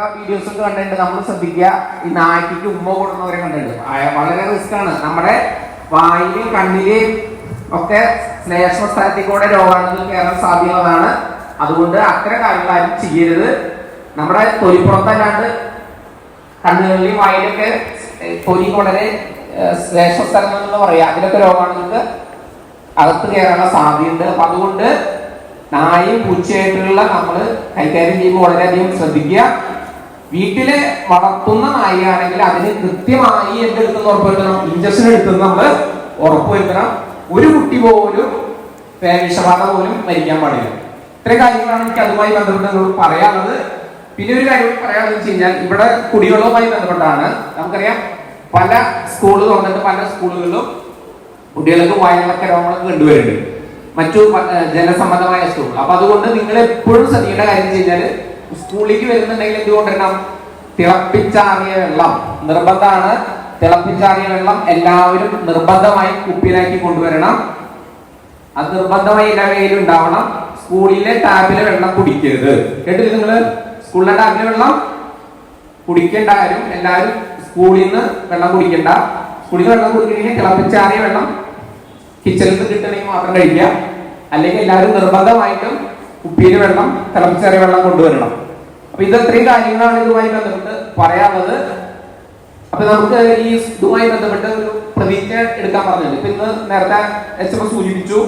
Videos ഒക്കെ കണ്ടിട്ടുണ്ട്. നമ്മൾ ശ്രദ്ധിക്കുക, ഈ നായ്ക്ക് ഉമ്മ കൊടുക്കുന്നവരെ കണ്ടിട്ടുണ്ട്. വളരെ റിസ്ക് ആണ്. നമ്മുടെ വായിലും കണ്ണിലും ഒക്കെ ശ്ലേഷ്മസ്ഥലത്തിൽ കൂടെ രോഗാണുക്കൾ കയറാൻ സാധ്യതയാണ്. അതുകൊണ്ട് അത്തരം കാര്യങ്ങൾ ആരും ചെയ്യരുത്. നമ്മുടെ തൊലിപ്പുറത്തല്ലാണ്ട് കണ്ണുകളിലും വായിലൊക്കെ തൊലി വളരെ ശ്ലേഷ്മസ്ഥലം എന്ന് പറയാം, അതിലൊക്കെ രോഗാണുക്കൾക്ക് അകത്ത് കയറാനുള്ള സാധ്യതയുണ്ട്. അപ്പൊ അതുകൊണ്ട് നായും പൂച്ചയായിട്ടുള്ള നമ്മൾ കൈകാര്യം ചെയ്യുമ്പോൾ വളരെയധികം ശ്രദ്ധിക്കുക. വീട്ടില് വളർത്തുന്ന നായയാണെങ്കിൽ അതിന് കൃത്യമായി എന്തെടുക്കുന്ന ഉറപ്പുവരുത്തണം, ഇഞ്ചക്ഷൻ എടുക്കുന്ന നമ്മൾ ഉറപ്പുവരുത്തണം. ഒരു കുട്ടി പോലും വിഷബാധ പോലും മരിക്കാൻ പാടില്ല. ഇത്രയും കാര്യങ്ങളാണ് എനിക്ക് അതുമായി ബന്ധപ്പെട്ട് നിങ്ങളോട് പറയാനുള്ളത്. പിന്നെ ഒരു കാര്യം പറയാനുള്ളത് വെച്ച് കഴിഞ്ഞാൽ, ഇവിടെ കുടിവെള്ളവുമായി ബന്ധപ്പെട്ടാണ്. നമുക്കറിയാം, പല സ്കൂളുകൾ തുറന്നിട്ട് പല സ്കൂളുകളിലും കുട്ടികൾക്ക് വയറിളക്ക രോഗങ്ങളൊക്കെ കണ്ടുവരുന്നുണ്ട്, മറ്റു ജലസംബന്ധമായ സ്കൂളുകൾ. അപ്പൊ അതുകൊണ്ട് നിങ്ങൾ എപ്പോഴും ശ്രദ്ധിക്കേണ്ട കാര്യം വെച്ച് കഴിഞ്ഞാൽ, സ്കൂളിലേക്ക് വരുന്നുണ്ടെങ്കിൽ എന്തുകൊണ്ടിരണം, തിളപ്പിച്ചാറിയ വെള്ളം നിർബന്ധമാണ്. തിളപ്പിച്ചാറിയ വെള്ളം എല്ലാവരും നിർബന്ധമായി കുപ്പിയിലാക്കി കൊണ്ടുവരണം. അത് നിർബന്ധമായി എല്ലാ കയ്യിലും ഉണ്ടാവണം. സ്കൂളിലെ ടാപ്പിലെ വെള്ളം കുടിക്കരുത്. കേട്ടില്ല നിങ്ങള്? സ്കൂളിലെ ടാപ്പിലെ വെള്ളം കുടിക്കേണ്ട കാര്യം, എല്ലാവരും സ്കൂളിൽ നിന്ന് വെള്ളം കുടിക്കണ്ട. സ്കൂളിൽ നിന്ന് വെള്ളം കുടിക്കണമെങ്കിൽ തിളപ്പിച്ചാറിയ വെള്ളം കിച്ചണിൽ നിന്ന് കിട്ടണമെങ്കിൽ മാത്രം കഴിക്കുക. അല്ലെങ്കിൽ എല്ലാവരും നിർബന്ധമായിട്ടും കുപ്പിയിൽ വെള്ളം, തിളപ്പിച്ചാറിയ വെള്ളം കൊണ്ടുവരണം. അപ്പൊ ഇത് ഇത്രയും കാര്യങ്ങളാണ് ഇതുമായി ബന്ധപ്പെട്ട് പറയാനുള്ളത്. അപ്പൊ നമുക്ക് ഈ ഇതുമായി ബന്ധപ്പെട്ട് ഒരു പ്രതിജ്ഞ എടുക്കാൻ പറഞ്ഞിട്ടുണ്ട്. ഇപ്പൊ ഇന്ന് നേരത്തെ HM സൂചിപ്പിച്ചു,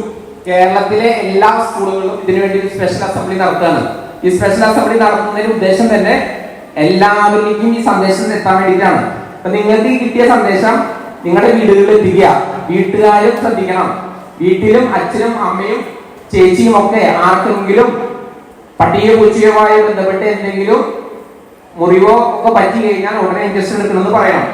കേരളത്തിലെ എല്ലാ സ്കൂളുകളിലും ഇതിനുവേണ്ടി ഒരു സ്പെഷ്യൽ അസംബ്ലി നടത്തുകയാണ്. ഈ സ്പെഷ്യൽ അസംബ്ലി നടത്തുന്നതിന്റെ ഉദ്ദേശം തന്നെ എല്ലാവരിലേക്കും ഈ സന്ദേശം എത്താൻ വേണ്ടിയിട്ടാണ്. അപ്പൊ നിങ്ങൾക്ക് ഈ കിട്ടിയ സന്ദേശം നിങ്ങളുടെ വീടുകളിൽ എത്തിക്കുക. വീട്ടുകാരും ശ്രദ്ധിക്കണം. വീട്ടിലും അച്ഛനും അമ്മയും ചേച്ചിയും ഒക്കെ ആർക്കെങ്കിലും പട്ടിയോ പൂച്ചയുമായി ബന്ധപ്പെട്ട് എന്തെങ്കിലും മുറിവോ ഒക്കെ പറ്റി കഴിഞ്ഞാൽ ഉടനെ ഇഞ്ചക്ഷൻ എടുക്കണമെന്ന് പറയണം.